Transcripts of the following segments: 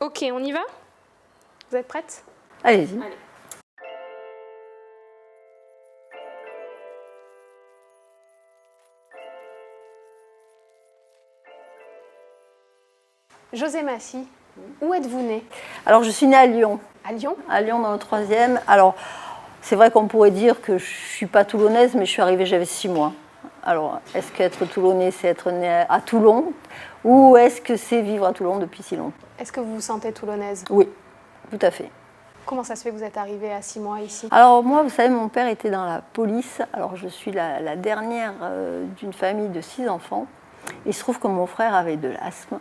Ok, on y va? Vous êtes prête? Allez-y. Allez. José Massy, où êtes-vous née? Alors, je suis née à Lyon. À Lyon? À Lyon, dans le 3e. Alors, c'est vrai qu'on pourrait dire que je ne suis pas toulonnaise, mais je suis arrivée, j'avais 6 mois. Alors, est-ce qu'être toulonnais, c'est être né à Toulon? Ou est-ce que c'est vivre à Toulon depuis si longtemps? Est-ce que vous vous sentez toulonnaise? Oui, tout à fait. Comment ça se fait que vous êtes arrivée à 6 mois ici? Alors moi, vous savez, mon père était dans la police. Alors je suis la dernière d'une famille de 6 enfants. Il se trouve que mon frère avait de l'asthme.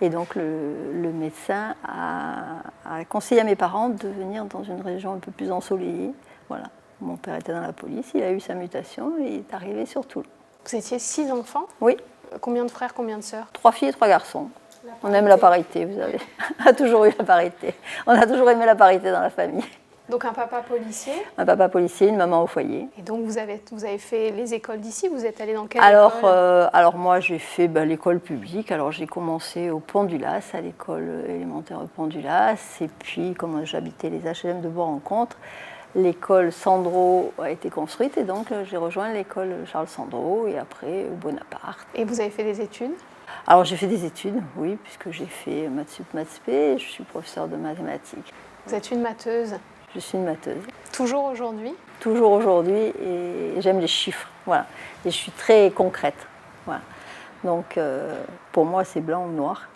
Et donc le médecin a conseillé à mes parents de venir dans une région un peu plus ensoleillée. Voilà. Mon père était dans la police, il a eu sa mutation et il est arrivé sur Toulon. Vous étiez 6 enfants? Oui, Combien de frères, combien de sœurs? 3 filles et 3 garçons. On aime la parité, vous savez. On a toujours eu la parité. On a toujours aimé la parité dans la famille. Donc un papa policier. Un papa policier, une maman au foyer. Et donc vous avez fait les écoles d'ici? Vous êtes allée dans quelle Alors, école? alors moi j'ai fait l'école publique. Alors j'ai commencé au Pont du Las, à l'école élémentaire au Pont du Las. Et puis comme j'habitais les HLM de Bois-Rencontre, l'école Sandro a été construite. Et donc j'ai rejoint l'école Charles Sandro et après Bonaparte. Et vous avez fait des études? Alors j'ai fait des études, oui, puisque j'ai fait maths sup, maths spé. Je suis professeure de mathématiques. Vous êtes une matheuse? Je suis une matheuse. Toujours aujourd'hui? Toujours aujourd'hui, et j'aime les chiffres, voilà. Et je suis très concrète, voilà. Donc, pour moi, c'est blanc ou noir,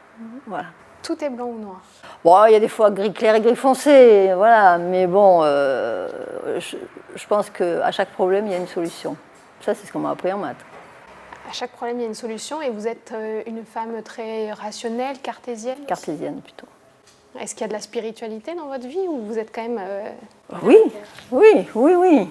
voilà. Tout est blanc ou noir? Bon, il y a des fois gris clair et gris foncé, voilà. Mais bon, je pense qu'à chaque problème, il y a une solution. Ça, c'est ce qu'on m'a appris en maths. À chaque problème, il y a une solution et vous êtes une femme très rationnelle, cartésienne aussi? Cartésienne, plutôt. Est-ce qu'il y a de la spiritualité dans votre vie ou vous êtes quand même... Oui, oui.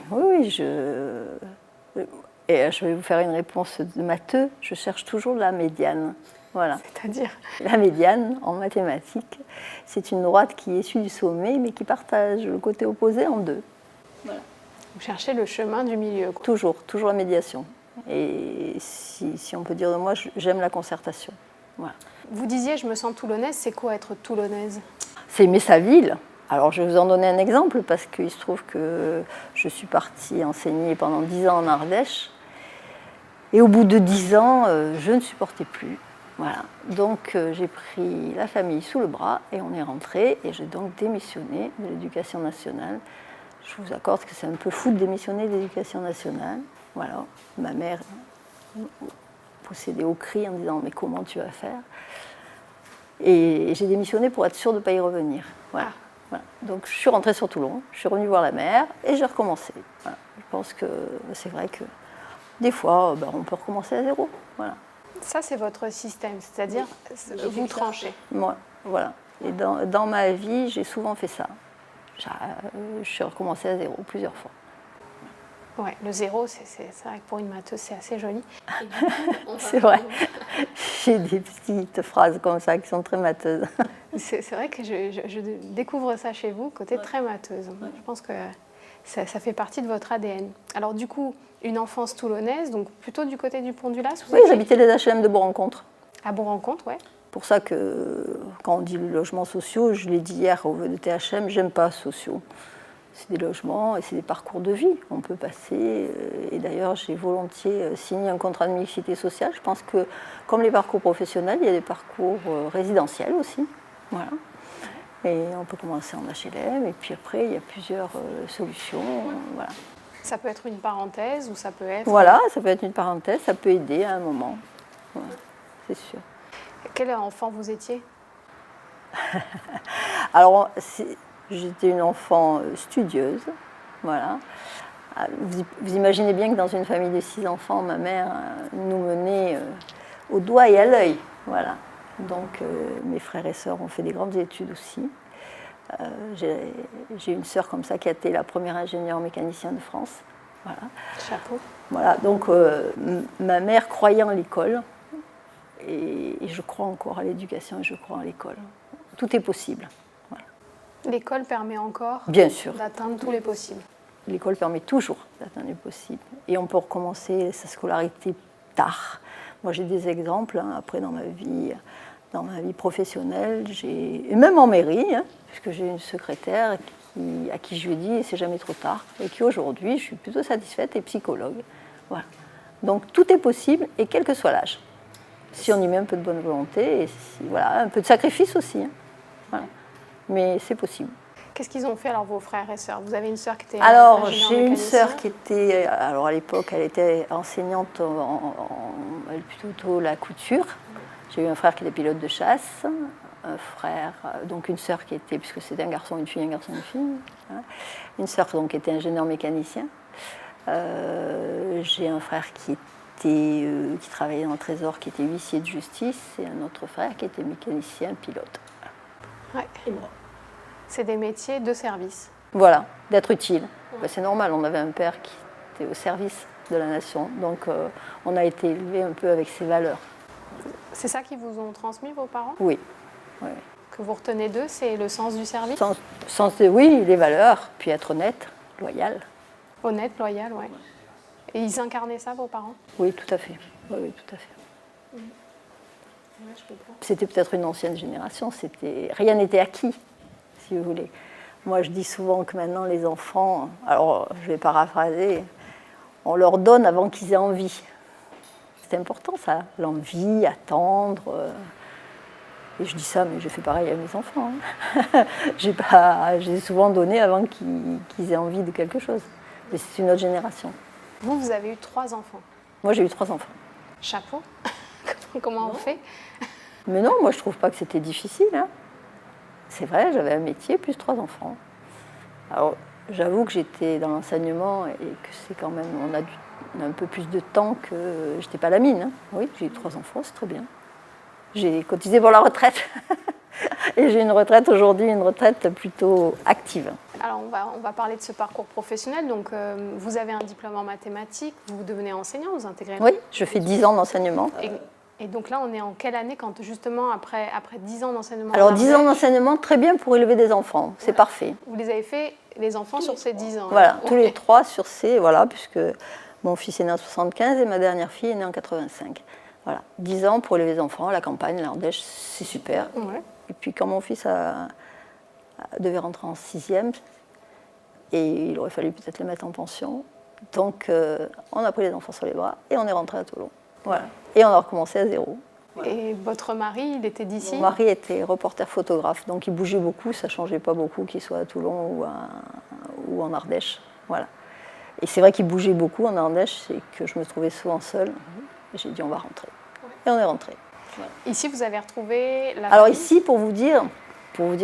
Et je vais vous faire une réponse de matheux. Je cherche toujours la médiane. Voilà. C'est-à-dire? La médiane, en mathématiques, c'est une droite qui est issue du sommet, mais qui partage le côté opposé en deux. Voilà. Vous cherchez le chemin du milieu, quoi. Toujours la médiation. Et si on peut dire de moi, j'aime la concertation. Voilà. Vous disiez, je me sens toulonnaise. C'est quoi être toulonnaise? C'est aimer sa ville. Alors je vais vous en donner un exemple, parce qu'il se trouve que je suis partie enseigner pendant 10 ans en Ardèche. Et au bout de 10 ans, je ne supportais plus. Voilà. Donc j'ai pris la famille sous le bras et on est rentré. Et j'ai donc démissionné de l'Éducation nationale. Je vous accorde que c'est un peu fou de démissionner de l'Éducation nationale. Voilà. Ma mère possédait au cri en disant « mais comment tu vas faire ?» Et j'ai démissionné pour être sûre de ne pas y revenir. Voilà. Voilà. Donc je suis rentrée sur Toulon, je suis revenue voir la mère et j'ai recommencé. Voilà. Je pense que c'est vrai que des fois, on peut recommencer à zéro. Voilà. Ça, c'est votre système, c'est-à-dire vous tranchez. Moi, voilà. Et dans ma vie, j'ai souvent fait ça. Je suis recommencée à zéro plusieurs fois. Ouais, le zéro, c'est vrai que pour une matheuse, c'est assez joli. C'est vrai. J'ai des petites phrases comme ça qui sont très matheuses. C'est vrai que je découvre ça chez vous, côté très matheuse. Ouais. Je pense que ça fait partie de votre ADN. Alors du coup, une enfance toulonnaise, donc plutôt du côté du Pont du Las? Oui, j'habitais les HLM de Bois-Rencontre. À Bois-Rencontre, ouais. Pour ça que quand on dit logements sociaux, je l'ai dit hier au de THM, j'aime pas sociaux. C'est des logements et c'est des parcours de vie. On peut passer, et d'ailleurs j'ai volontiers signé un contrat de mixité sociale. Je pense que comme les parcours professionnels, il y a des parcours résidentiels aussi. Voilà. Et on peut commencer en HLM et puis après il y a plusieurs solutions. Voilà. Ça peut être une parenthèse ou ça peut être... Voilà, ça peut être une parenthèse, ça peut aider à un moment. Voilà, c'est sûr. Quel enfant vous étiez? Alors, j'étais une enfant studieuse, voilà. Vous imaginez bien que dans une famille de 6 enfants, ma mère nous menait au doigt et à l'œil, voilà. Donc, mes frères et sœurs ont fait des grandes études aussi. J'ai une sœur comme ça qui a été la première ingénieure mécanicien de France, voilà. Chapeau. Voilà, donc ma mère croyait en l'école et je crois encore à l'éducation et je crois en l'école. Tout est possible. Voilà. L'école permet encore bien sûr d'atteindre tous les possibles. L'école permet toujours d'atteindre les possibles. Et on peut recommencer sa scolarité tard. Moi, j'ai des exemples, après, dans ma vie, dans ma vie professionnelle, et même en mairie, hein, puisque j'ai une secrétaire à qui je lui ai dit c'est jamais trop tard, et qui aujourd'hui, je suis plutôt satisfaite, est psychologue. Voilà. Donc tout est possible, et quel que soit l'âge. Si on y met un peu de bonne volonté, et voilà, un peu de sacrifice aussi. Hein. Voilà. Mais c'est possible. Qu'est-ce qu'ils ont fait alors vos frères et sœurs? Vous avez une sœur qui était Alors ingénieure j'ai une mécanicien. sœur qui était, alors à l'époque elle était enseignante elle plutôt la couture. J'ai eu un frère qui était pilote de chasse, un frère, donc une sœur qui était, puisque c'était un garçon, une fille, hein. Une sœur donc qui était ingénieur mécanicien. J'ai un frère qui travaillait dans le Trésor, qui était huissier de justice, et un autre frère qui était mécanicien pilote. Ouais. Et moi. C'est des métiers de service. Voilà, d'être utile. Ben, c'est normal, on avait un père qui était au service de la nation, donc on a été élevé un peu avec ses valeurs. C'est ça qu'ils vous ont transmis, vos parents? Oui. Oui. Que vous retenez d'eux, c'est le sens du service? Oui, les valeurs, puis être honnête, loyal. Honnête, loyal, oui. Et ils incarnaient ça, vos parents? Oui, tout à fait. Oui, tout à fait. C'était peut-être une ancienne génération, rien n'était acquis, si vous voulez. Moi, je dis souvent que maintenant, les enfants, alors je vais paraphraser, on leur donne avant qu'ils aient envie. C'est important, ça, l'envie, attendre. Et je dis ça, mais je fais pareil à mes enfants. Hein. J'ai souvent donné avant qu'ils aient envie de quelque chose. Mais c'est une autre génération. Vous avez eu 3 enfants. Moi, j'ai eu 3 enfants. Chapeau. Comment on fait? Mais non, moi, je trouve pas que c'était difficile. Hein. C'est vrai, j'avais un métier plus 3 enfants. Alors, j'avoue que j'étais dans l'enseignement et que c'est quand même, on a un peu plus de temps que j'étais pas à la mine. Hein. Oui, j'ai eu 3 enfants, c'est très bien. J'ai cotisé pour la retraite. Et j'ai une retraite aujourd'hui, une retraite plutôt active. Alors, on va parler de ce parcours professionnel. Donc, vous avez un diplôme en mathématiques, vous devenez enseignant, vous intégrez... Oui, je fais 10 ans d'enseignement. Et donc là, on est en quelle année quand justement, après 10 ans d'enseignement? Alors, 10 ans d'enseignement, très bien pour élever des enfants, c'est parfait. Vous les avez fait, les enfants, sur ces 10 ans? Voilà, tous les 3 sur ces, voilà, puisque mon fils est né en 75 et ma dernière fille est née en 85. Voilà, 10 ans pour élever les enfants, à la campagne, l'Ardèche, c'est super. Ouais. Et puis quand mon fils devait rentrer en 6e, et il aurait fallu peut-être les mettre en pension, donc on a pris les enfants sur les bras et on est rentré à Toulon. Voilà. Et on a recommencé à zéro. Et votre mari, il était d'ici? Mon mari était reporter photographe, donc il bougeait beaucoup, ça ne changeait pas beaucoup qu'il soit à Toulon ou en Ardèche. Voilà. Et c'est vrai qu'il bougeait beaucoup en Ardèche, c'est que je me trouvais souvent seule. Et j'ai dit on va rentrer. Et on est rentré. Voilà. Ici, vous avez retrouvé la Alors famille? ici, pour vous dire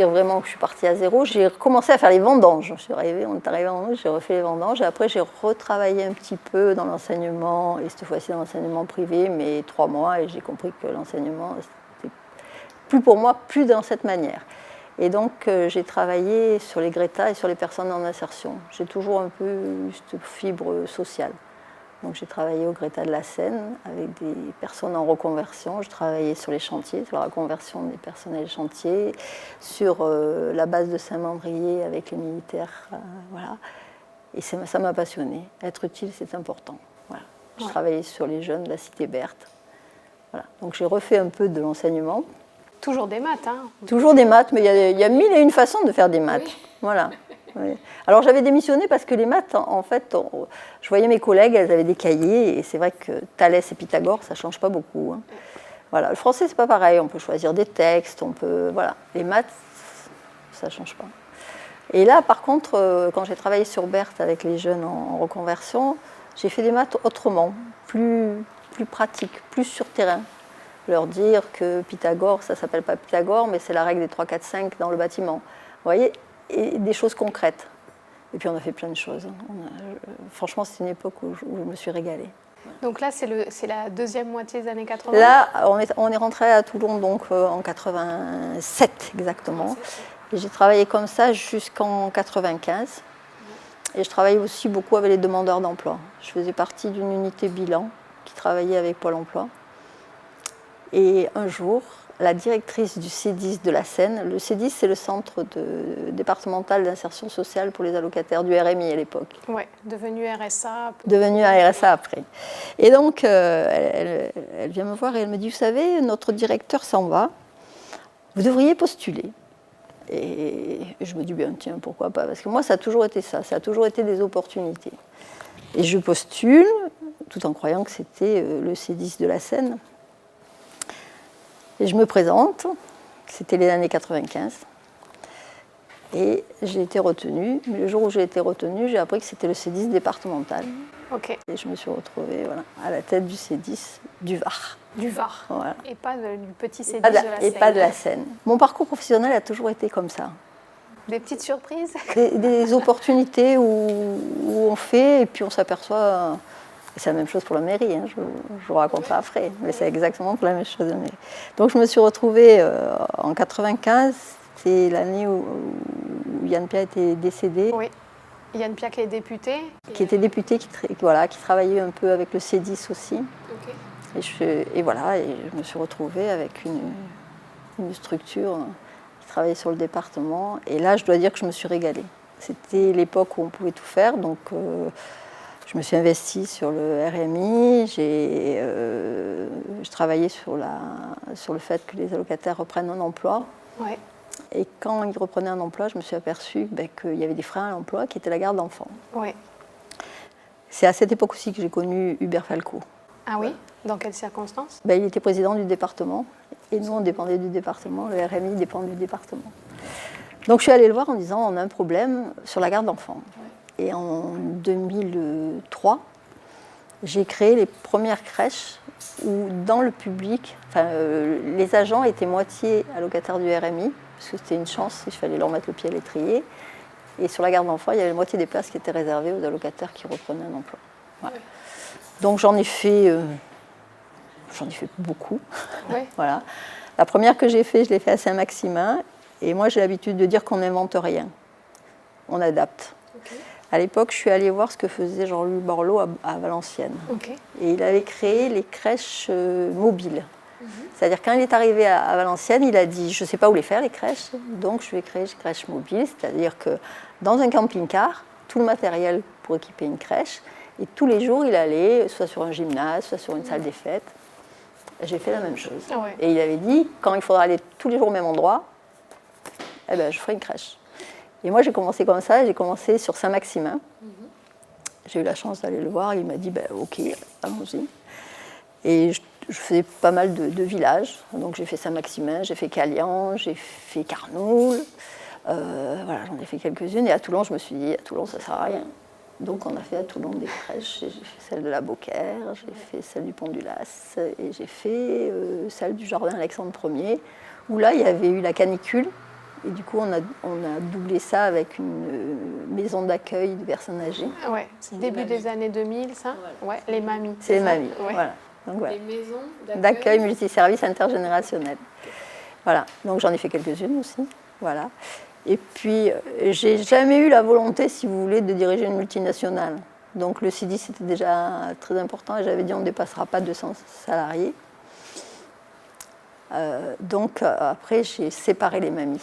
vraiment que je suis partie à zéro, j'ai recommencé à faire les vendanges. On est arrivé en août, j'ai refait les vendanges et après j'ai retravaillé un petit peu dans l'enseignement, et cette fois-ci dans l'enseignement privé, mais 3 mois, et j'ai compris que l'enseignement, c'était plus pour moi, plus dans cette manière. Et donc j'ai travaillé sur les Greta et sur les personnes en insertion. J'ai toujours un peu eu cette fibre sociale. Donc j'ai travaillé au Greta de la Seine avec des personnes en reconversion. Je travaillais sur les chantiers, sur la reconversion des personnels chantiers, sur la base de Saint-Mandrier avec les militaires. Voilà. Et ça m'a passionnée. Être utile, c'est important. Voilà. Je travaillais sur les jeunes de la cité Berthe. Voilà. Donc j'ai refait un peu de l'enseignement. Toujours des maths, hein? Toujours des maths, mais il y a 1001 façons de faire des maths. Oui. Voilà. Oui. Alors j'avais démissionné parce que les maths, en fait, je voyais mes collègues, elles avaient des cahiers, et c'est vrai que Thalès et Pythagore, ça ne change pas beaucoup. Hein. Voilà. Le français, c'est pas pareil, on peut choisir des textes, voilà. Les maths, ça ne change pas. Et là, par contre, quand j'ai travaillé sur Berthe avec les jeunes en reconversion, j'ai fait des maths autrement, plus pratiques, plus sur terrain. Leur dire que Pythagore, ça ne s'appelle pas Pythagore, mais c'est la règle des 3, 4, 5 dans le bâtiment. Vous voyez, et des choses concrètes. Et puis on a fait plein de choses. Franchement, c'est une époque où je me suis régalée. Donc là, c'est la deuxième moitié des années 80? Là, on est rentré à Toulon donc, en 87 exactement. Et j'ai travaillé comme ça jusqu'en 95. Et je travaillais aussi beaucoup avec les demandeurs d'emploi. Je faisais partie d'une unité bilan qui travaillait avec Pôle emploi. Et un jour, la directrice du C10 de la Seine, le C10 c'est le centre départemental d'insertion sociale pour les allocataires du RMI à l'époque. Oui, devenu RSA. Devenu un RSA après. Et donc, elle vient me voir et elle me dit, vous savez, notre directeur s'en va, vous devriez postuler. Et je me dis, bien tiens, pourquoi pas? Parce que moi, ça a toujours été ça, ça a toujours été des opportunités. Et je postule, tout en croyant que c'était le C10 de la Seine. Et je me présente, c'était les années 95. Et j'ai été retenue. Mais le jour où j'ai été retenue, j'ai appris que c'était le C10 départemental. Ok. Et je me suis retrouvée à la tête du C10 du Var. Du Var. Voilà. Et pas du petit C10 de la Seine. Et pas de la Seine. Mon parcours professionnel a toujours été comme ça. Des petites surprises? Des opportunités où on fait et puis on s'aperçoit. C'est la même chose pour la mairie, hein, je vous raconterai après, mais c'est exactement pour la même chose de la mairie. Donc je me suis retrouvée en 95, c'est l'année où Yann Pia était décédé. Oui, Yann Pia qui est député. Qui était député, qui travaillait un peu avec le C10 aussi. Okay. Et je me suis retrouvée avec une structure qui travaillait sur le département. Et là, je dois dire que je me suis régalée. C'était l'époque où on pouvait tout faire, donc je me suis investie sur le RMI. Je travaillais sur le fait que les allocataires reprennent un emploi. Ouais. Et quand ils reprenaient un emploi, je me suis aperçue qu'il y avait des freins à l'emploi qui étaient la garde d'enfants. Ouais. C'est à cette époque aussi que j'ai connu Hubert Falco. Ah oui? Dans quelles circonstances? Il était président du département et nous on dépendait du département, le RMI dépend du département. Donc je suis allée le voir en disant on a un problème sur la garde d'enfants. Ouais. Et en 2003, j'ai créé les premières crèches où dans le public, les agents étaient moitié allocataires du RMI, parce que c'était une chance, il fallait leur mettre le pied à l'étrier. Et sur la garde d'enfants, il y avait la moitié des places qui étaient réservées aux allocataires qui reprenaient un emploi. Voilà. Ouais. Donc j'en ai fait beaucoup. Ouais. Voilà. La première que j'ai faite, je l'ai faite à Saint-Maximin. Et moi, j'ai l'habitude de dire qu'on n'invente rien. On adapte. Okay. À l'époque, je suis allée voir ce que faisait Jean-Louis Borloo à Valenciennes. Okay. Et il avait créé les crèches mobiles. C'est-à-dire quand il est arrivé à Valenciennes, il a dit « je ne sais pas où les faire, les crèches, donc je vais créer des crèches mobiles ». C'est-à-dire que dans un camping-car, tout le matériel pour équiper une crèche, et tous les jours, il allait soit sur un gymnase, soit sur une salle des fêtes. J'ai fait la même chose. Ah ouais. Et il avait dit « quand il faudra aller tous les jours au même endroit, je ferai une crèche ». Et moi, j'ai commencé comme ça, j'ai commencé sur Saint-Maximin. J'ai eu la chance d'aller le voir, il m'a dit « ok, allons-y ». Et je faisais pas mal de villages, donc j'ai fait Saint-Maximin, j'ai fait Calian, j'ai fait Carnoul, j'en ai fait quelques-unes. Et à Toulon, je me suis dit, à Toulon, ça ne sert à rien. Donc on a fait à Toulon des crèches, j'ai fait celle de la Beaucaire, j'ai fait celle du Pont du Las, et j'ai fait celle du Jardin Alexandre Ier, où là, il y avait eu la canicule. Et du coup, on a doublé ça avec une maison d'accueil de personnes âgées. Ouais, c'est début des années 2000, ça. Ouais, les mamies. C'est les mamies, ouais. Voilà. Donc, voilà. Les maisons d'accueil multiservice intergénérationnel. Voilà, donc j'en ai fait quelques-unes aussi. Voilà. Et puis, j'ai jamais eu la volonté, si vous voulez, de diriger une multinationale. Donc le C10 c'était déjà très important et j'avais dit on ne dépassera pas 200 salariés. Donc après, j'ai séparé les mamies.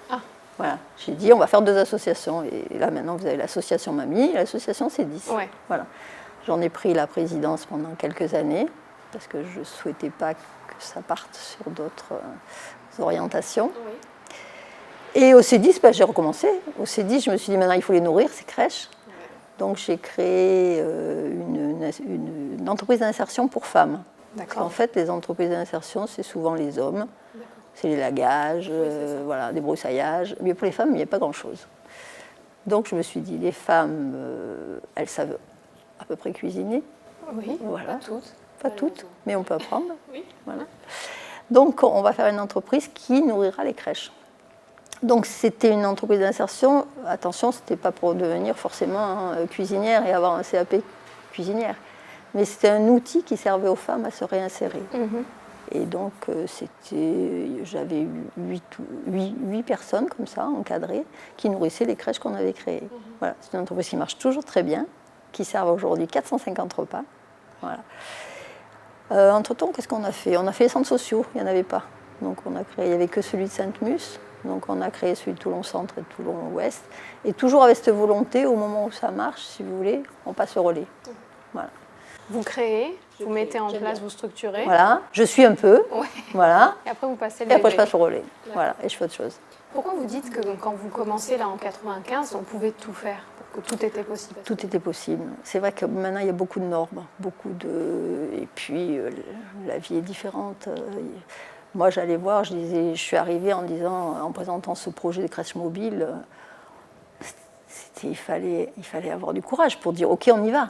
Ah. Voilà. J'ai dit on va faire 2 associations. Et là maintenant, vous avez l'association Mamie et l'association C10. Ouais. Voilà. J'en ai pris la présidence pendant quelques années, parce que je ne souhaitais pas que ça parte sur d'autres orientations. Oui. Et au C10, j'ai recommencé. Au C10, je me suis dit, maintenant, il faut les nourrir, ces crèches. Oui. Donc, j'ai créé une entreprise d'insertion pour femmes. Parce qu'en fait, les entreprises d'insertion, c'est souvent les hommes. C'est les lagages, des broussaillages. Mais pour les femmes, il n'y a pas grand-chose. Donc, je me suis dit, les femmes, elles savent à peu près cuisiner. Oui, voilà. Pas toutes. Pas toutes, mais on peut apprendre. Oui. Voilà. Donc, on va faire une entreprise qui nourrira les crèches. Donc, c'était une entreprise d'insertion. Attention, ce n'était pas pour devenir forcément cuisinière et avoir un CAP cuisinière. Mais c'était un outil qui servait aux femmes à se réinsérer. Et donc, j'avais 8 personnes comme ça, encadrées, qui nourrissaient les crèches qu'on avait créées. Voilà. C'est une entreprise qui marche toujours très bien, qui sert aujourd'hui 450 repas. Voilà. Entre-temps, qu'est-ce qu'on a fait? On a fait les centres sociaux, il n'y en avait pas. Donc on a créé, il n'y avait que celui de Sainte-Mus. Donc on a créé celui de Toulon-Centre et de Toulon-Ouest. Et toujours avec cette volonté, au moment où ça marche, si vous voulez, on passe au relais. Voilà. Vous créez, vous mettez en place, vous structurez. Voilà, je suis un peu, Ouais. voilà, Et après, vous passez le et après je bébé. passe le relais, voilà, et je fais autre chose. Pourquoi vous dites que quand vous commencez là en 95, on pouvait tout faire, que tout était possible? Tout était possible. C'est vrai que maintenant il y a beaucoup de normes, et puis la vie est différente. Moi j'allais voir, je suis arrivée en présentant ce projet de crèche mobile, il fallait avoir du courage pour dire ok on y va.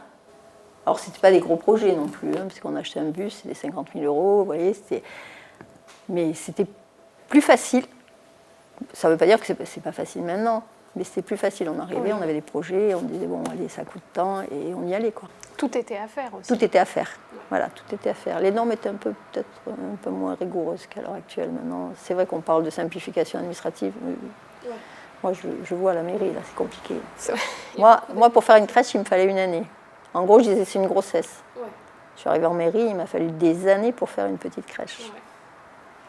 Alors c'était pas des gros projets non plus, parce qu'on achetait un bus, c'était 50 000 €, vous voyez, mais c'était plus facile. Ça ne veut pas dire que c'est pas facile maintenant, mais c'était plus facile. On arrivait, on avait des projets, on disait bon allez ça coûte tant et on y allait quoi. Tout était à faire aussi. Tout était à faire. Voilà, tout était à faire. Les normes étaient peut-être un peu moins rigoureuses qu'à l'heure actuelle maintenant. C'est vrai qu'on parle de simplification administrative. Mais moi je vois à la mairie là, c'est compliqué. Moi pour faire une crèche il me fallait une année. En gros je disais c'est une grossesse. Je suis arrivée en mairie, il m'a fallu des années pour faire une petite crèche.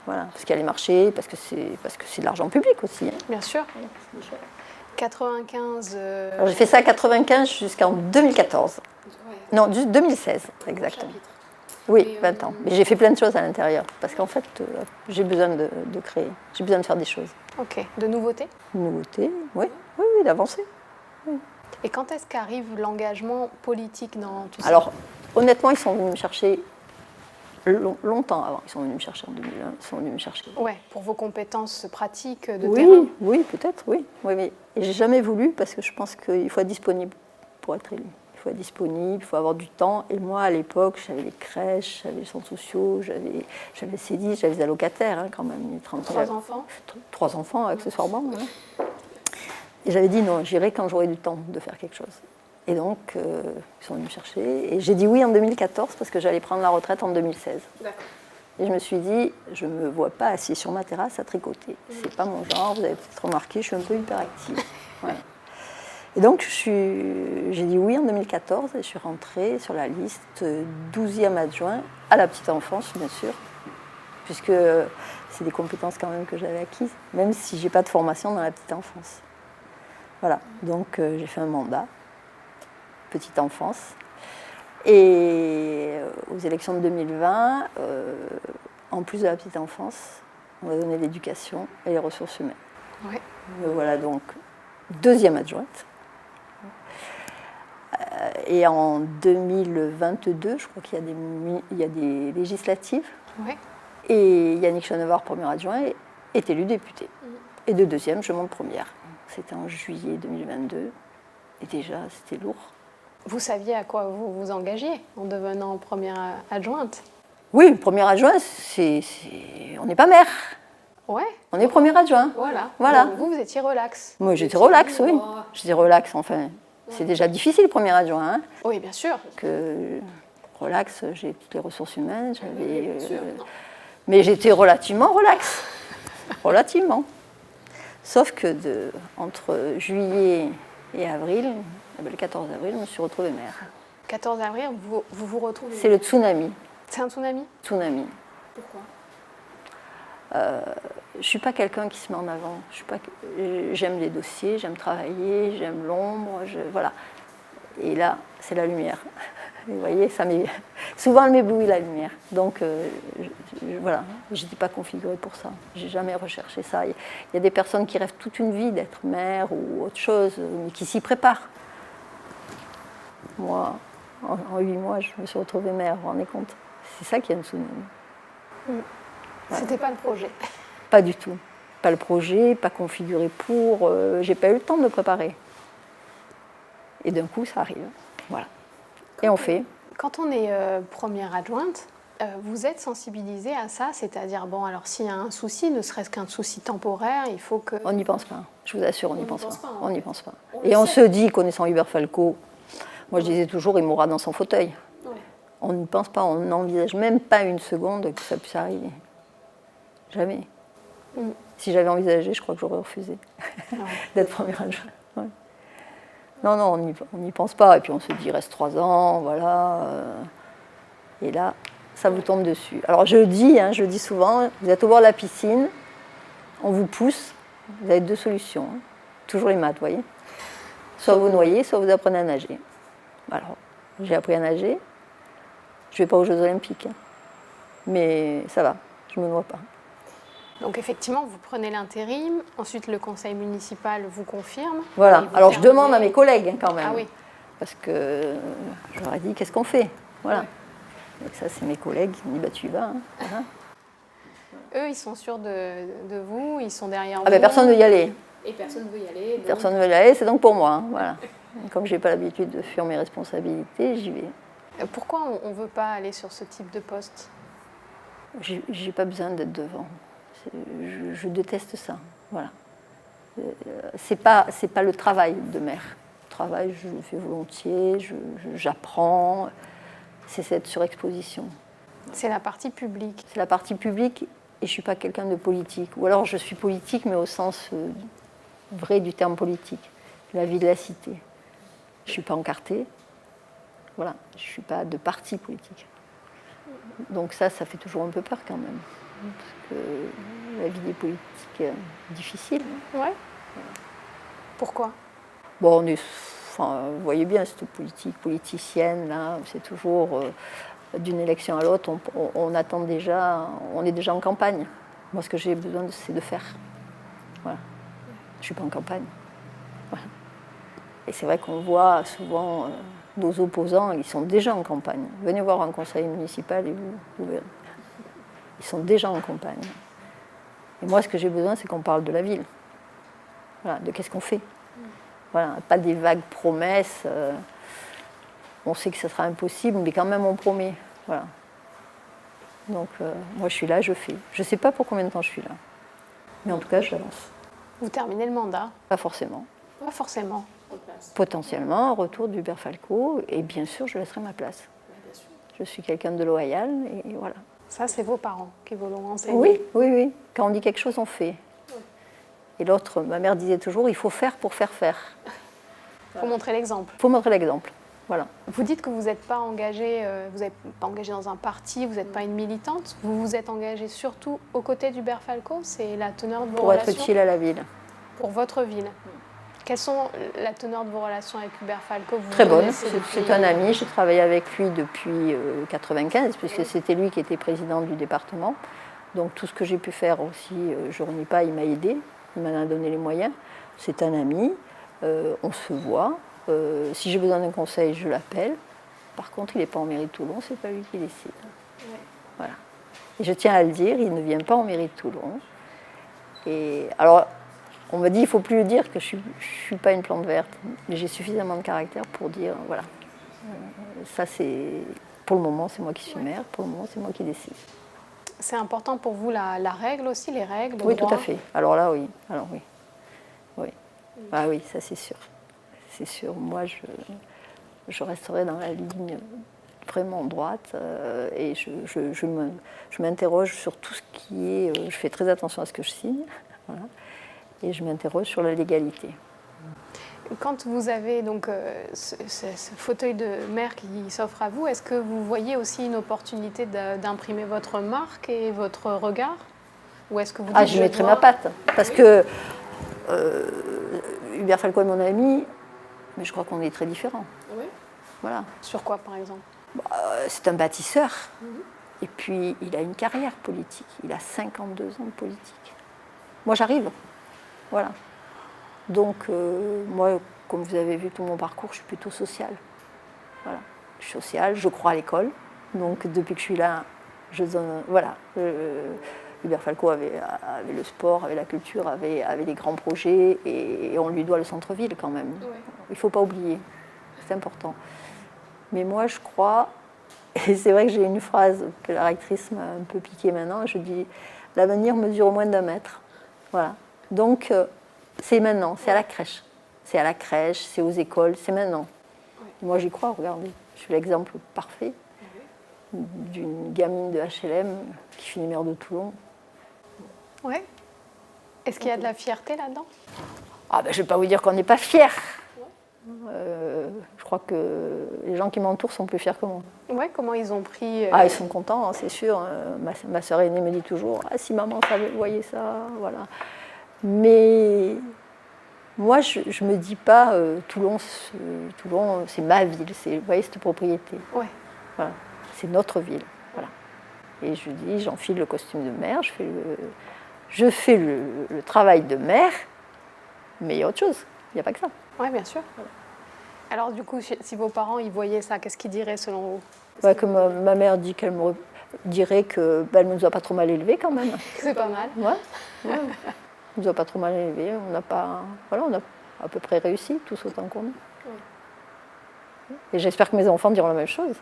Voilà, parce qu'elle est marché, parce que c'est de l'argent public aussi. Bien sûr. 95. Alors j'ai fait ça à 95 jusqu'en 2014. Non, 2016, exactement. Oui, 20 ans. Mais j'ai fait plein de choses à l'intérieur, parce qu'en fait, j'ai besoin de créer, j'ai besoin de faire des choses. Ok. De nouveautés? Nouveautés, oui, d'avancer. Oui. Et quand est-ce qu'arrive l'engagement politique dans tout ça? Alors, honnêtement, ils sont venus me chercher longtemps avant. Ils sont venus me chercher en 2001. Ils sont venus me chercher. Ouais, pour vos compétences pratiques de terrain. Oui, peut-être, oui. Mais j'ai jamais voulu parce que je pense qu'il faut être disponible pour être élu. Il faut être disponible, il faut avoir du temps. Et moi, à l'époque, j'avais les crèches, j'avais les centres sociaux, j'avais le CEDIS, j'avais les allocataires quand même. 3 enfants? 3 enfants, accessoirement. Et j'avais dit non, j'irai quand j'aurai du temps de faire quelque chose. Et donc, ils sont venus me chercher. Et j'ai dit oui en 2014 parce que j'allais prendre la retraite en 2016. D'accord. Et je me suis dit, je ne me vois pas assis sur ma terrasse à tricoter. C'est pas mon genre, vous avez peut-être remarqué, je suis un peu hyperactive. Voilà. Et donc, j'ai dit oui en 2014 et je suis rentrée sur la liste 12e adjoint à la petite enfance, bien sûr, puisque c'est des compétences quand même que j'avais acquises, même si je n'ai pas de formation dans la petite enfance. Voilà, donc j'ai fait un mandat. Petite enfance. Et aux élections de 2020, en plus de la petite enfance, on va donner l'éducation et les ressources humaines. Ouais. Voilà donc 2e adjointe. Et en 2022, je crois qu'il y a des législatives. Ouais. Et Yannick Chenevard, premier adjoint, est élu député. Et de 2e, je monte première. C'était en juillet 2022. Et déjà, c'était lourd. Vous saviez à quoi vous vous engagiez en devenant première adjointe? Oui, première adjointe, on n'est pas maire. Ouais. On est premier adjoint. Voilà. Donc vous étiez relax. Moi, j'étais relax, oui. J'étais relax, enfin. C'est déjà difficile, premier adjoint. Hein. Oui, bien sûr. Relax, j'ai toutes les ressources humaines. Mais j'étais relativement relax. Relativement. Sauf que entre juillet et avril, le 14 avril, je me suis retrouvée maire. 14 avril, vous retrouvez? C'est le tsunami. C'est un tsunami? Tsunami. Pourquoi? Je ne suis pas quelqu'un qui se met en avant. J'aime les dossiers, j'aime travailler, j'aime l'ombre, voilà. Et là, c'est la lumière. Et vous voyez, souvent elle m'éblouit la lumière. Donc voilà, je n'étais pas configurée pour ça. J'ai jamais recherché ça. Il y a des personnes qui rêvent toute une vie d'être mère ou autre chose, mais qui s'y préparent. Moi, en 8 mois, je me suis retrouvée mère, vous vous rendez compte? C'est ça qui est un tsunami. C'était pas le projet? Pas du tout. Pas le projet, pas configuré pour. J'ai pas eu le temps de me préparer. Et d'un coup, ça arrive. Voilà. Et on fait. Quand on est première adjointe, vous êtes sensibilisée à ça? C'est-à-dire, bon, alors s'il y a un souci, ne serait-ce qu'un souci temporaire, il faut que... On n'y pense pas. Je vous assure, on n'y pense pas. On n'y pense pas. Et on se dit, connaissant Hubert Falco, moi je disais toujours, il mourra dans son fauteuil. Ouais. On n'y pense pas, on n'envisage même pas une seconde que ça puisse arriver. Jamais. Si j'avais envisagé, je crois que j'aurais refusé d'être première adjointe. Ouais. Non, on n'y pense pas. Et puis on se dit, il reste 3 ans, voilà. Et là, ça vous tombe dessus. Alors je le dis souvent, vous êtes au bord de la piscine, on vous pousse, vous avez 2 solutions. Toujours les maths, vous voyez. Soit vous noyez, soit vous apprenez à nager. Alors, j'ai appris à nager. Je ne vais pas aux Jeux Olympiques, hein. Mais ça va, je ne me noie pas. Donc effectivement, vous prenez l'intérim, ensuite le conseil municipal vous confirme. Voilà, et vous alors je terminez. demande à mes collègues hein, quand même. Ah oui. Parce que je leur ai dit, qu'est-ce qu'on fait? Voilà. Ouais. Donc ça, c'est mes collègues qui m'ont dit, bah tu y vas. Hein. Voilà. Eux, ils sont sûrs de vous, ils sont derrière Ah ben vous. personne ne veut y aller. Et personne ne veut y aller. donc- Personne ne veut y aller, c'est donc pour moi. Hein. Voilà. Comme je n'ai pas l'habitude de fuir mes responsabilités, j'y vais. Pourquoi on ne veut pas aller sur ce type de poste? J'ai pas besoin d'être devant. Je déteste ça. Voilà. C'est pas le travail de maire. Le travail, je le fais volontiers, j'apprends. C'est cette surexposition. C'est la partie publique. C'est la partie publique et je ne suis pas quelqu'un de politique. Ou alors je suis politique, mais au sens vrai du terme politique. La vie de la cité. Je ne suis pas encartée. Voilà. Je ne suis pas de parti politique. Donc ça fait toujours un peu peur quand même. Parce que la vie des politiques est difficile. Ouais. Pourquoi? Bon, vous voyez bien, cette politique politicienne, là, c'est toujours d'une élection à l'autre, on attend déjà, on est déjà en campagne. Moi, ce que j'ai besoin, c'est de faire. Voilà. Je ne suis pas en campagne. Voilà. Et c'est vrai qu'on voit souvent nos opposants, ils sont déjà en campagne. Venez voir un conseil municipal et vous verrez. Ils sont déjà en campagne. Et moi, ce que j'ai besoin, c'est qu'on parle de la ville. Voilà, de qu'est-ce qu'on fait. Voilà, pas des vagues promesses. On sait que ce sera impossible, mais quand même, on promet. Voilà. Donc, moi, je suis là, je fais. Je ne sais pas pour combien de temps je suis là. Mais en tout cas, j'avance. Vous terminez le mandat? Pas forcément. Pas forcément. Potentiellement, un retour d'Hubert Falco, et bien sûr, je laisserai ma place. Je suis quelqu'un de loyal, et voilà. Ça, c'est vos parents qui vous l'ont enseigné? Oui, oui, oui. Quand on dit quelque chose, on fait. Et l'autre, ma mère disait toujours, il faut faire pour faire faire. Il faut montrer l'exemple. Il faut montrer l'exemple. Voilà. Vous dites que vous n'êtes pas engagée, dans un parti, vous n'êtes pas une militante. Vous vous êtes engagée surtout aux côtés d'Hubert Falco. C'est la teneur de vos Pour relations être utile à la ville. pour votre ville. Quelles sont la teneur de vos relations avec Hubert Falco? Vous Très vous bonne. connaissez depuis- C'est un ami. J'ai travaillé avec lui depuis 1995, puisque c'était lui qui était président du département. Donc tout ce que j'ai pu faire aussi, je ne renie pas, il m'a aidé. Il m'en a donné les moyens. C'est un ami. On se voit. Si j'ai besoin d'un conseil, je l'appelle. Par contre, il n'est pas en mairie de Toulon, c'est pas lui qui décide. Ouais. Voilà. Et je tiens à le dire, il ne vient pas en mairie de Toulon. Et alors, on m'a dit, il ne faut plus le dire que je ne suis pas une plante verte, mais j'ai suffisamment de caractère pour dire, voilà, ça c'est, pour le moment, c'est moi qui suis maire, pour le moment, c'est moi qui décide. C'est important pour vous la règle aussi, les règles, le Oui, droit? tout à fait. Alors là, oui. Alors oui. Oui. Ah oui, ça c'est sûr. C'est sûr. Moi, je resterai dans la ligne vraiment droite et je m'interroge sur tout ce qui est... je fais très attention à ce que je signe. Voilà. Et je m'interroge sur la légalité. Quand vous avez donc ce fauteuil de maire qui s'offre à vous, est-ce que vous voyez aussi une opportunité d'imprimer votre marque et votre regard? Ou est-ce que vous dites, Ah, je mettrai ma patte. Parce que Hubert Falco est mon ami, mais je crois qu'on est très différents. Oui. Voilà. Sur quoi, par exemple? C'est un bâtisseur. Et puis, il a une carrière politique. Il a 52 ans de politique. Moi, j'arrive. Voilà. Donc, moi, comme vous avez vu tout mon parcours, je suis plutôt sociale. Voilà. Je suis sociale, je crois à l'école. Donc, depuis que je suis là, voilà. Hubert Falco avait le sport, avait la culture, avait des grands projets, et on lui doit le centre-ville quand même. Ouais. Il ne faut pas oublier. C'est important. Mais moi, je crois, et c'est vrai que j'ai une phrase que la rectrice m'a un peu piquée maintenant, je dis « l'avenir mesure au moins d'1 mètre ». Voilà. Donc, c'est maintenant, c'est à la crèche. C'est à la crèche, c'est aux écoles, c'est maintenant. Ouais. Moi, j'y crois, regardez. Je suis l'exemple parfait d'une gamine de HLM qui finit maire de Toulon. Ouais. Est-ce qu'il y a de la fierté là-dedans? Ah ben, je ne vais pas vous dire qu'on n'est pas fiers. Je crois que les gens qui m'entourent sont plus fiers que moi. Ouais, comment ils ont pris Ah, ils sont contents, hein, c'est sûr. Ma sœur aînée me dit toujours « Ah, si maman savait, voyez ça, voilà. » Mais moi, je ne me dis pas Toulon, c'est ma ville, vous voyez, cette propriété. Ouais. Voilà. c'est notre ville. Voilà. Et je dis, j'enfile le costume de mère, je fais le travail de mère, mais il y a autre chose, il n'y a pas que ça. Oui, bien sûr. Alors du coup, si vos parents ils voyaient ça, qu'est-ce qu'ils diraient selon vous? Ouais, que ma mère dit qu'elle me dirait qu'elle ne nous a pas trop mal élevés quand même. C'est pas mal. Ouais. Elle ne nous a pas trop mal élevés, on a à peu près réussi, tous autant qu'on est. Et j'espère que mes enfants diront la même chose.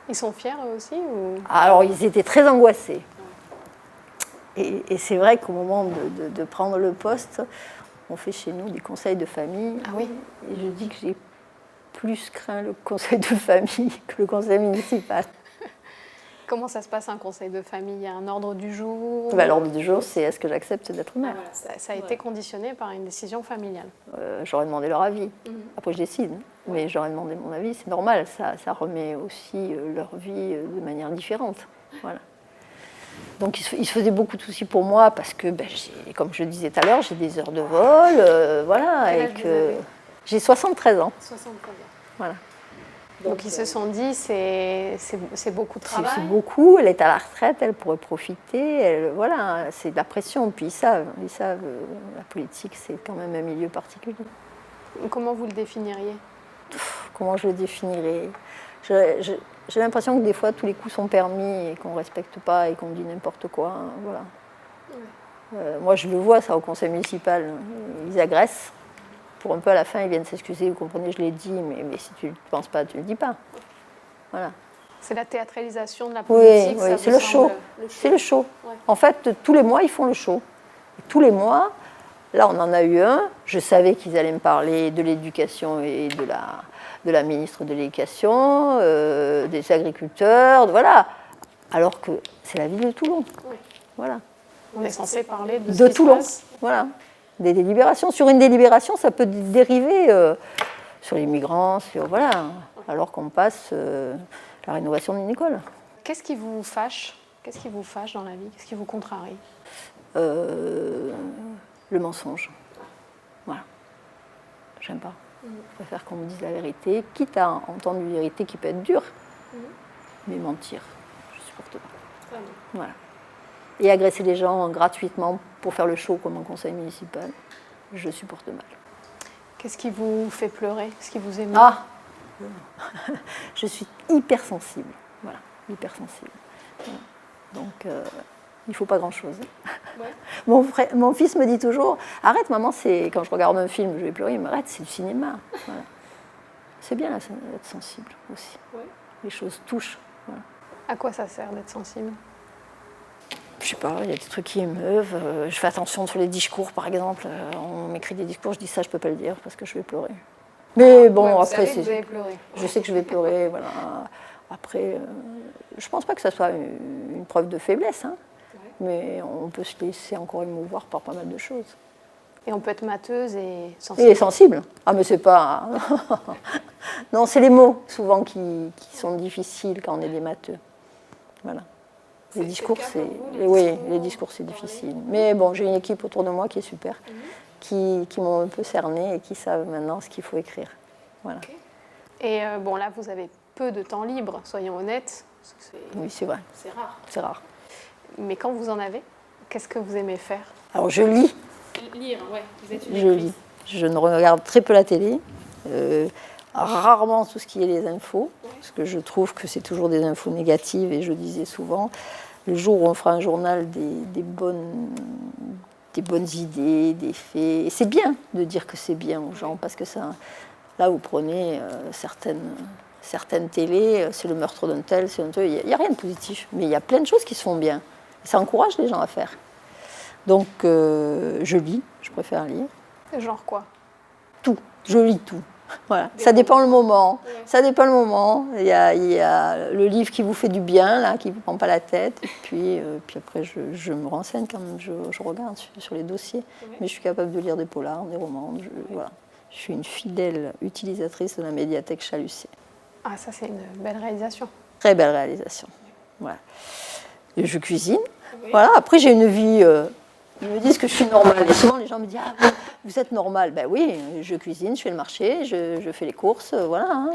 Ils sont fiers eux aussi ou... Alors, ils étaient très angoissés. Et c'est vrai qu'au moment de prendre le poste, on fait chez nous des conseils de famille. Ah oui. Et je dis que j'ai plus craint le conseil de famille que le conseil municipal. Comment ça se passe un conseil de famille? Il y a un ordre du jour? L'ordre du jour, c'est est-ce que j'accepte d'être mère? Ça a été conditionné par une décision familiale. J'aurais demandé leur avis. Après, je décide. Mais j'aurais demandé mon avis, c'est normal. Ça remet aussi leur vie de manière différente. Voilà. Donc, ils se faisaient beaucoup de soucis pour moi parce que, comme je le disais tout à l'heure, j'ai des heures de vol. Voilà. Quel âge vous avez? J'ai 73 ans. 73 ans. Voilà. Donc ils se sont dit, c'est beaucoup de travail. C'est beaucoup, elle est à la retraite, elle pourrait profiter, voilà, c'est de la pression. Puis ils savent, la politique, c'est quand même un milieu particulier. Comment vous le définiriez? Comment je le définirais? J'ai l'impression que des fois, tous les coups sont permis et qu'on ne respecte pas et qu'on dit n'importe quoi. Voilà. Moi, je le vois, ça, au conseil municipal. Ils agressent. Pour un peu à la fin, ils viennent s'excuser, vous comprenez, je l'ai dit, mais si tu ne penses pas, tu ne le dis pas. Voilà. C'est la théâtralisation de la politique. Oui, c'est le show. C'est le show. Ouais. En fait, tous les mois, ils font le show. Et tous les mois, là, on en a eu un. Je savais qu'ils allaient me parler de l'éducation et de la ministre de l'Éducation, des agriculteurs, voilà. Alors que c'est la ville de Toulon. Oui. Voilà. On est censé parler de Toulon. Voilà. Des délibérations. Sur une délibération, ça peut dériver sur les migrants, voilà, alors qu'on passe la rénovation d'une école. Qu'est-ce qui vous fâche? Qu'est-ce qui vous fâche dans la vie? Qu'est-ce qui vous contrarie? Le mensonge. Voilà. J'aime pas. Je préfère qu'on me dise la vérité, quitte à entendre une vérité qui peut être dure, mais mentir, je supporte pas. Voilà. Et agresser les gens gratuitement pour faire le show comme un conseil municipal, je supporte mal. Qu'est-ce qui vous fait pleurer? Qu'est-ce qui vous émeut? Je suis hypersensible. Voilà, hypersensible. Voilà. Donc, il ne faut pas grand-chose. Ouais. Mon fils me dit toujours, arrête maman, quand je regarde un film, je vais pleurer, il me arrête, c'est du cinéma. Voilà. C'est bien d'être sensible aussi. Ouais. Les choses touchent. Voilà. À quoi ça sert d'être sensible? Je sais pas, il y a des trucs qui émeuvent. Je fais attention sur les discours, par exemple. On m'écrit des discours, je dis ça, je peux pas le dire parce que je vais pleurer. Mais bon, après, je sais que je vais pleurer. Voilà. Après, je pense pas que ça soit une preuve de faiblesse, hein. Mais on peut se laisser encore émouvoir par pas mal de choses. Et on peut être mateuse et sensible. Et sensible. Ah, mais c'est pas. Non, c'est les mots souvent qui sont difficiles quand on est des matheux. Voilà. Les discours, les discours, c'est difficile. Mais bon, j'ai une équipe autour de moi qui est super, qui m'ont un peu cerné et qui savent maintenant ce qu'il faut écrire. Voilà. Okay. Et bon, là, vous avez peu de temps libre, soyons honnêtes. Oui, c'est vrai. C'est rare. C'est rare. Mais quand vous en avez, qu'est-ce que vous aimez faire? Alors, je lis. Lire, ouais. Vous êtes une Je lis. Je ne regarde très peu la télé. Rarement tout ce qui est les infos, parce que je trouve que c'est toujours des infos négatives, et je disais souvent, le jour où on fera un journal des bonnes idées, des faits, et c'est bien de dire que c'est bien aux gens, parce que ça, là vous prenez certaines télés, c'est le meurtre d'un tel, c'est un tel, il n'y a rien de positif, mais il y a plein de choses qui se font bien, et ça encourage les gens à faire. Donc je lis, je préfère lire. Genre quoi? Tout, je lis tout. Voilà. Ça dépend le moment. Ouais. Ça dépend le moment. Il y a le livre qui vous fait du bien, là, qui ne vous prend pas la tête. Et puis après, je me renseigne quand même, je regarde sur les dossiers. Ouais. Mais je suis capable de lire des polars, des romans. Voilà. Je suis une fidèle utilisatrice de la médiathèque Chalucé. Ah, ça, c'est une belle réalisation. Très belle réalisation. Voilà. Et je cuisine. Oui. Voilà. Après, j'ai une vie... Ils me disent que je suis normale. Et souvent, les gens me disent « Ah, vous êtes normale ». Ben oui, je cuisine, je fais le marché, je fais les courses, voilà. Hein.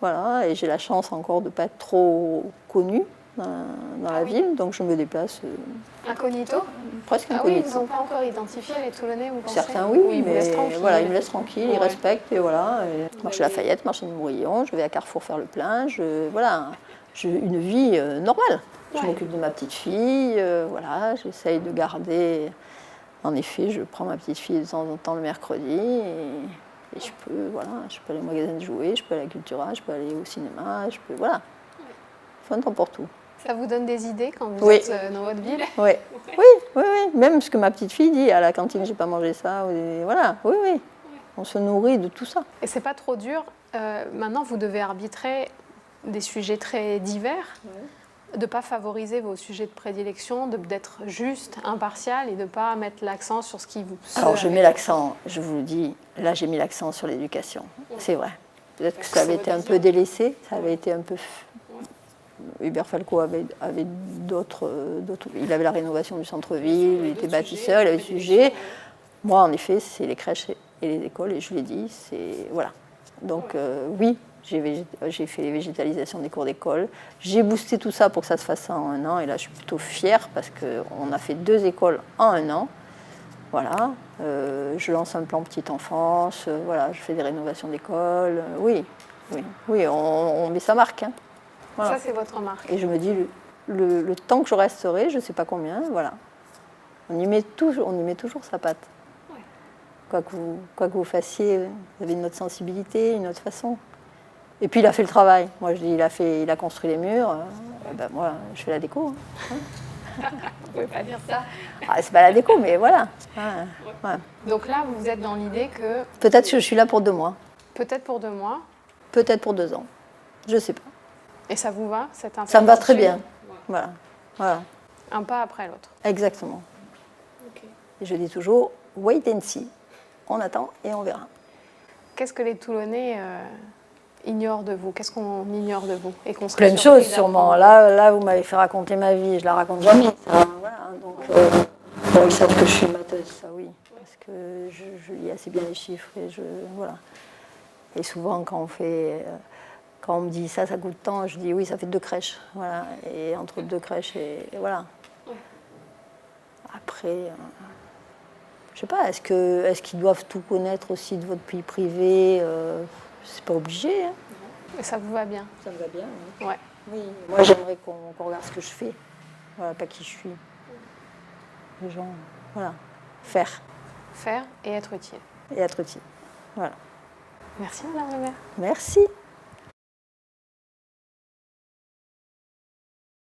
Voilà, et j'ai la chance encore de ne pas être trop connue dans la ville, donc je me déplace Incognito? presque Ah oui, ils incognito. vous ont pas encore identifié les Toulonnais, vous pensez? Certains oui, ils vous mais laissent tranquille. voilà, ils me laissent tranquille, ils Ouais. respectent, et voilà. Et marché Lafayette, marché du Mourillon, je vais à Carrefour faire le plein, voilà, j'ai une vie normale. Je Ouais. m'occupe de ma petite fille, voilà, j'essaye de garder. En effet, je prends ma petite fille de temps en temps le mercredi, et je peux, voilà, je peux aller au magasin de jouets, je peux aller à la Cultura, je peux aller au cinéma, je peux, voilà. Il faut un temps pour tout. Ça vous donne des idées quand vous Oui. êtes dans votre ville? Oui, oui, oui, oui. Même ce que ma petite fille dit à la cantine, j'ai pas mangé ça. Voilà, oui, oui. On se nourrit de tout ça. Et c'est pas trop dur. Maintenant, vous devez arbitrer des sujets très divers, de ne pas favoriser vos sujets de prédilection, d'être juste, impartial et de ne pas mettre l'accent sur ce qui vous... Alors je mets l'accent, je vous le dis, là j'ai mis l'accent sur l'éducation, c'est vrai. Peut-être que ça avait été un peu délaissé, ça avait été un peu... Hubert Falco avait d'autres... Il avait la rénovation du centre-ville, il était bâtisseur, il avait le sujet. Moi en effet, c'est les crèches et les écoles, et je l'ai dit, c'est... Voilà. Donc oui, j'ai fait les végétalisations des cours d'école. J'ai boosté tout ça pour que ça se fasse en 1 an. Et là, je suis plutôt fière parce qu'on a fait 2 écoles en 1 an. Voilà. Je lance un plan petite enfance. Voilà, je fais des rénovations d'école. Oui, oui, oui, on met sa marque. Hein. Voilà. Ça, c'est votre marque. Et je me dis, le temps que je resterai, je ne sais pas combien, voilà. On y met toujours sa patte. Quoi que vous fassiez, vous avez une autre sensibilité, une autre façon. Et puis il a fait le travail. Moi je dis, il a construit les murs. Ben, moi je fais la déco. Hein. Vous pouvez pas dire ça. Ah, c'est pas la déco, mais voilà. Ouais. Donc là, vous êtes dans l'idée que Peut-être que je suis là pour 2 mois. peut-être pour 2 mois, Peut-être pour 2 ans. Je sais pas. et ça vous va, cette incertitude? Ça me va très bien. Voilà. Voilà. Un pas après l'autre. Exactement. Et je dis toujours, wait and see. On attend et on verra. Qu'est-ce que les Toulonnais ignorent de vous? Qu'est-ce qu'on ignore de vous et qu'on serait Plein de surpris choses sûrement. d'apprendre? Là, vous m'avez fait raconter ma vie, je la raconte jamais. Ça, voilà, donc, bon, ils savent que je suis matheuse, ça oui, parce que je lis assez bien les chiffres et voilà. Et souvent quand on me dit ça coûte tant, je dis oui, ça fait 2 crèches, voilà. Et entre 2 crèches et voilà. Après, je sais pas, est-ce qu'ils doivent tout connaître aussi de votre vie privée? C'est pas obligé. Hein. Et ça vous va bien? Ça me va bien. Oui. Ouais. Oui. Moi, j'aimerais qu'on regarde ce que je fais. Voilà, pas qui je suis. Les gens, voilà. Faire Faire et être utile. et être utile. Voilà. Merci Madame le maire. Merci.